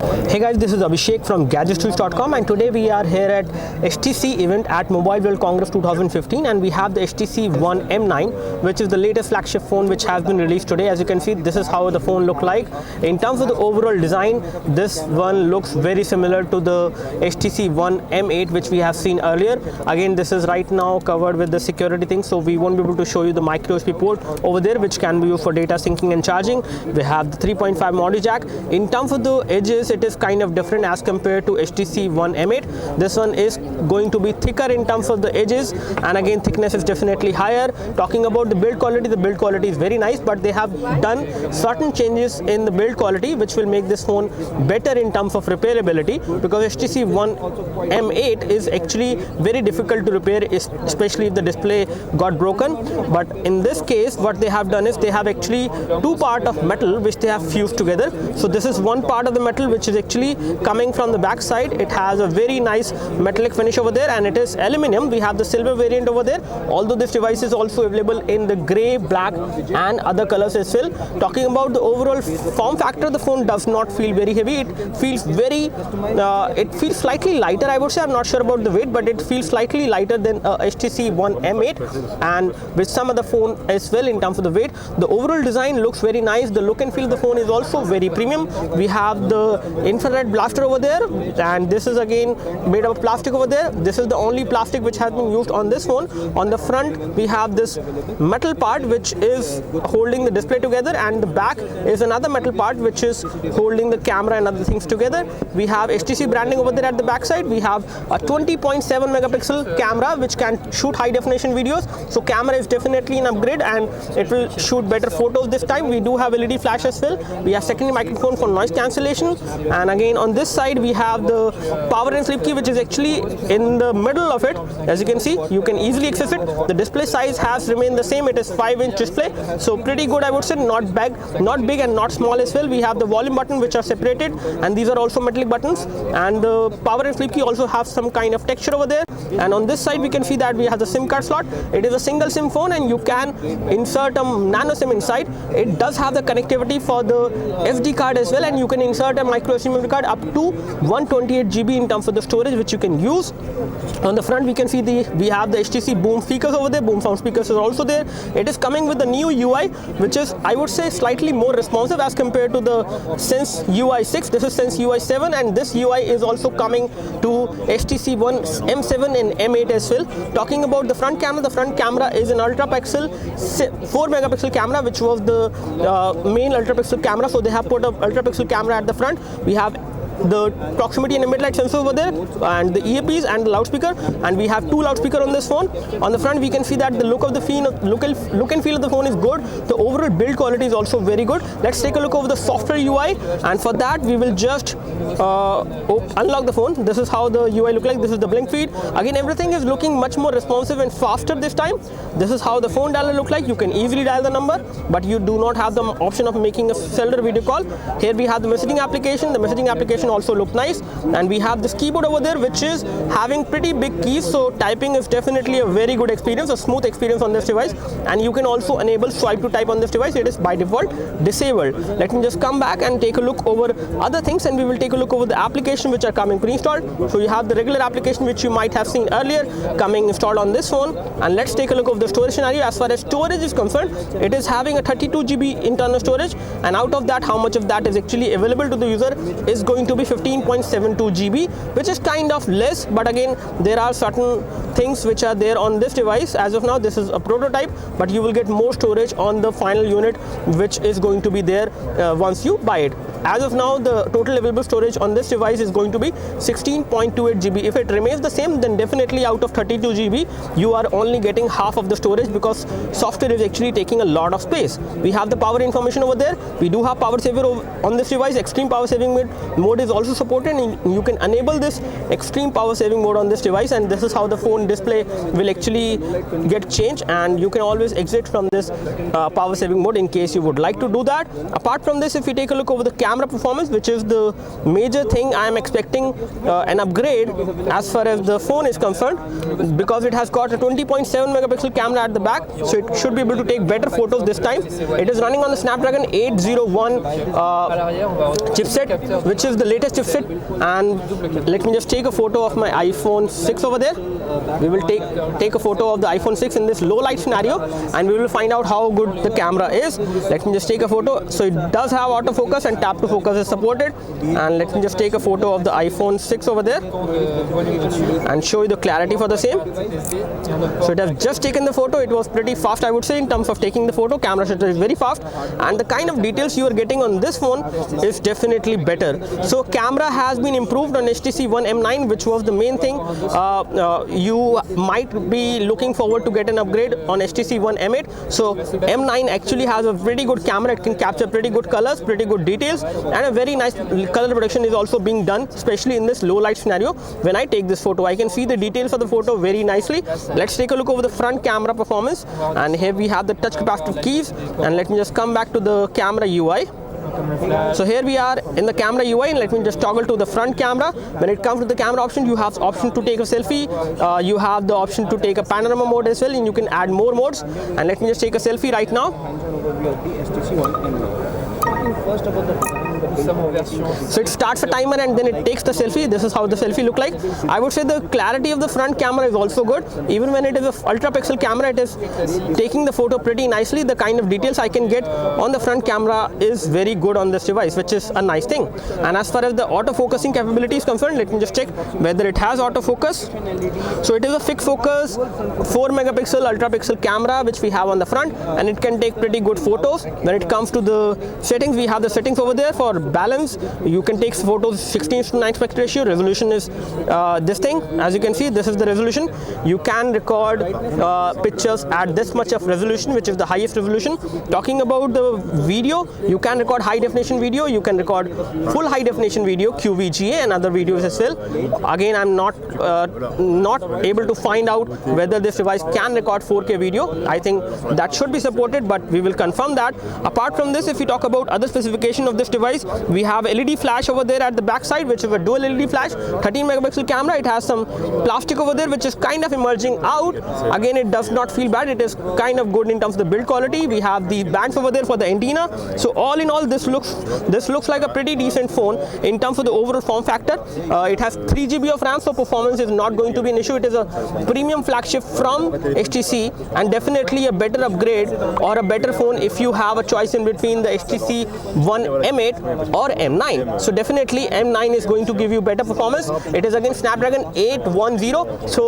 Hey guys, this is Abhishek from gadgetstools.com, and today we are here at HTC event at Mobile World Congress 2015, and we have the HTC One M9, which is the latest flagship phone which has been released today. As you can see, this is how the phone looks like. In terms of the overall design, this one looks very similar to the HTC One M8 which we have seen earlier. Again, this is right now covered with the security thing, so we won't be able to show you the micro USB port over there, which can be used for data syncing and charging. We have the 3.5 audio jack. In terms of the edges, it is kind of different as compared to HTC One M8. This one is going to be thicker in terms of the edges, and again thickness is definitely higher. Talking about the build quality is very nice, but they have done certain changes in the build quality which will make this phone better in terms of repairability, because HTC One M8 is actually very difficult to repair, especially if the display got broken. But in this case, what they have done is they have actually two parts of metal which they have fused together. So this is one part of the metal which is actually coming from the back side. It has a very nice metallic finish over there, and it is aluminum. We have the silver variant over there, although this device is also available in the gray, black and other colors as well. Talking about the overall form factor, the phone does not feel very heavy. It feels it feels slightly lighter, I would say. I'm not sure about the weight, but it feels slightly lighter than HTC One M8 and with some other phone as well in terms of the weight. The overall design looks very nice. The look and feel of the phone is also very premium. We have the infrared blaster over there, and this is again made of plastic over there. This is the only plastic which has been used on this phone. On the front, we have this metal part which is holding the display together, and the back is another metal part which is holding the camera and other things together. We have HTC branding over there at the back side. We have a 20.7 megapixel camera which can shoot high definition videos. So camera is definitely an upgrade, and it will shoot better photos this time. We do have LED flash as well. We have secondary microphone for noise cancellation, and again on this side we have the power and sleep key which is actually in the middle of it. As you can see, you can easily access it. The display size has remained the same. It is 5-inch display, so pretty good, I would say. Not big and not small as well. We have the volume button which are separated, and these are also metallic buttons, and the power and sleep key also have some kind of texture over there. And on this side we can see that we have the SIM card slot. It is a single SIM phone, and you can insert a nano SIM inside. It does have the connectivity for the SD card as well, and you can insert a micro SD memory card up to 128 GB in terms of the storage which you can use. On the front we can see we have the HTC Boom speakers over there. Boom sound speakers are also there. It is coming with the new UI which is, I would say, slightly more responsive as compared to the Sense UI 6. This is Sense UI 7, and this UI is also coming to HTC One M7 and M8 as well. Talking about the front camera is an ultra pixel 4 megapixel camera, which was the main ultra pixel camera, so they have put an ultra pixel camera at the front. We have the proximity and ambient light sensor over there, and the earpiece and the loudspeaker, and we have two loudspeakers on this phone. On the front we can see that the look and feel of the phone is good. The overall build quality is also very good. Let's take a look over the software UI, and for that we will just unlock the phone. This is how the UI look like. This is the blink feed. Again, everything is looking much more responsive and faster this time. This is how the phone dialer look like. You can easily dial the number, but you do not have the option of making a cellular video call. Here we have the messaging application. The messaging application also look nice, and we have this keyboard over there which is having pretty big keys, so typing is definitely a very good experience, a smooth experience on this device. And you can also enable swipe to type on this device. It is by default disabled. Let me just come back and take a look over other things, and we will take a look over the application which are coming pre-installed. So you have the regular application which you might have seen earlier coming installed on this phone. And let's take a look of the storage scenario. As far as storage is concerned, it is having a 32 GB internal storage, and out of that, how much of that is actually available to the user is going to be 15.72 GB, which is kind of less, but again there are certain things which are there on this device. As of now, this is a prototype, but you will get more storage on the final unit which is going to be there once you buy it. As of now, the total available storage on this device is going to be 16.28 GB. If it remains the same, then definitely out of 32 GB you are only getting half of the storage, because software is actually taking a lot of space. We have the power information over there. We do have power saver on this device. Extreme power saving mode is also supported, and you can enable this extreme power saving mode on this device, and this is how the phone display will actually get changed, and you can always exit from this power saving mode in case you would like to do that. Apart from this, if you take a look over the camera camera performance, which is the major thing I am expecting an upgrade as far as the phone is concerned, because it has got a 20.7 megapixel camera at the back, so it should be able to take better photos this time. It is running on the Snapdragon 801 chipset, which is the latest chipset. And let me just take a photo of my iPhone 6 over there. We will take a photo of the iPhone 6 in this low light scenario, and we will find out how good the camera is. Let me just take a photo. So it does have autofocus and tap to focus is supported. And let me just take a photo of the iPhone 6 over there and show you the clarity for the same. So it has just taken the photo. It was pretty fast, I would say, in terms of taking the photo. Camera shutter is very fast, and the kind of details you are getting on this phone is definitely better. So camera has been improved on HTC One M9, which was the main thing. You might be looking forward to get an upgrade on HTC One M8. So M9 actually has a pretty good camera. It can capture pretty good colors, pretty good details, and a very nice color production is also being done, especially in this low light scenario. When I take this photo, I can see the details of the photo very nicely. Let's take a look over the front camera performance, and here we have the touch capacitive keys. And let me just come back to the camera UI. So here we are in the camera UI, and let me just toggle to the front camera. When it comes to the camera option, you have option to take a selfie, you have the option to take a panorama mode as well, and you can add more modes. And let me just take a selfie right now. So it starts a timer and then it takes the selfie. This is how the selfie look like. I would say the clarity of the front camera is also good. Even when it is a ultra pixel camera, it is taking the photo pretty nicely. The kind of details I can get on the front camera is very good on this device, which is a nice thing. And as far as the autofocusing capability is concerned, let me just check whether it has autofocus. So it is a fixed focus 4 megapixel ultra pixel camera which we have on the front, and it can take pretty good photos. When it comes to the settings, we have the settings over there. For balance, you can take photos 16:9 aspect ratio. Resolution is this thing. As you can see, this is the resolution. You can record pictures at this much of resolution, which is the highest resolution. Talking about the video, you can record high definition video, you can record full high definition video, QVGA, and other videos as well. Again, I'm not able to find out whether this device can record 4K video. I think that should be supported, but we will confirm that. Apart from this, if we talk about other specification of this device, we have LED flash over there at the back side, which is a dual LED flash, 13 megapixel camera. It has some plastic over there which is kind of emerging out. Again, it does not feel bad. It is kind of good in terms of the build quality. We have the bands over there for the antenna. So all in all, this looks like a pretty decent phone in terms of the overall form factor. It has 3 GB of RAM, so performance is not going to be an issue. It is a premium flagship from HTC, and definitely a better upgrade or a better phone if you have a choice in between the HTC One M8 or M9. So definitely M9 is going to give you better performance. It is again Snapdragon 810. So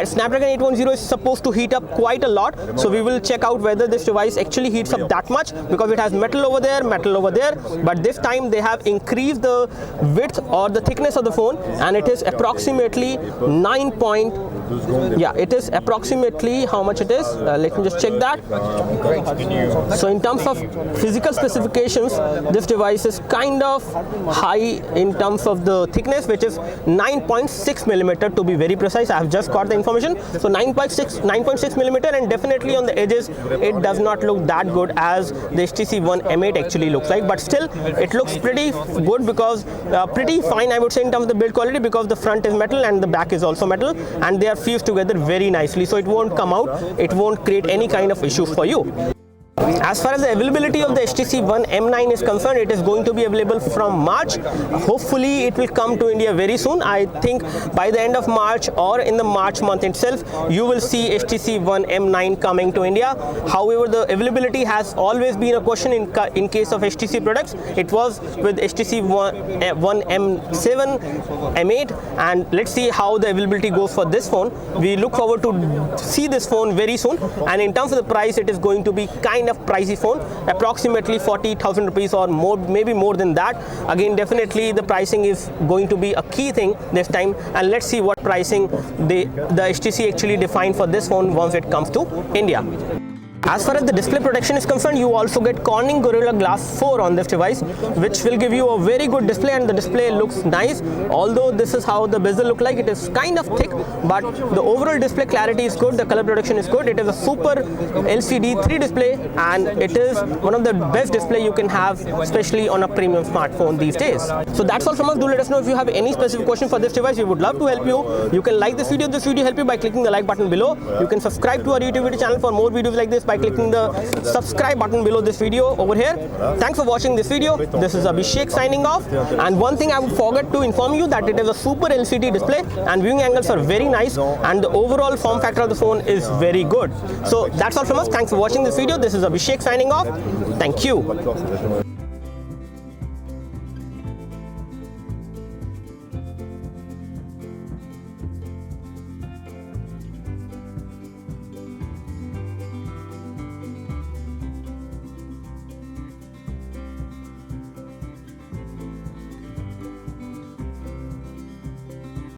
Snapdragon 810 is supposed to heat up quite a lot. So we will check out whether this device actually heats up that much, because it has metal over there, but this time they have increased the width or the thickness of the phone, and it is approximately it is approximately how much it is. Let me just check that. So in terms of physical specifications, this device is kind of high in terms of the thickness, which is 9.6 millimeter to be very precise. I have just got the information. So 9.6 millimeter, and definitely on the edges it does not look that good as the HTC One M8 actually looks like, but still it looks pretty good, because pretty fine, I would say, in terms of the build quality, because the front is metal and the back is also metal, and they are fused together very nicely, so it won't come out, it won't create any kind of issues for you. As far as the availability of the HTC One M9 is concerned, it is going to be available from March. Hopefully it will come to India very soon. I think by the end of March or in the March month itself, you will see HTC One M9 coming to India. However, the availability has always been a question in case of HTC products. It was with HTC One M7, M8, and let's see how the availability goes for this phone. We look forward to see this phone very soon, and in terms of the price, it is going to be kind of pricey phone, approximately 40,000 rupees or more, maybe more than that. Again, definitely the pricing is going to be a key thing this time, and let's see what pricing the HTC actually defined for this phone once it comes to India. As far as the display protection is concerned, you also get Corning Gorilla Glass 4 on this device, which will give you a very good display, and the display looks nice. Although this is how the bezel look like, it is kind of thick, but the overall display clarity is good, the color protection is good. It is a super LCD 3 display, and it is one of the best display you can have, especially on a premium smartphone these days. So that's all from us. Do let us know if you have any specific question for this device. We would love to help you. You can like this video help you by clicking the like button below. You can subscribe to our YouTube video channel for more videos like this by clicking the subscribe button below this video over here. Thanks for watching this video. This is Abhishek signing off. And one thing I would forget to inform you that it is a super LCD display and viewing angles are very nice, and the overall form factor of the phone is very good. So that's all from us. Thanks for watching this video. This is Abhishek signing off. Thank you.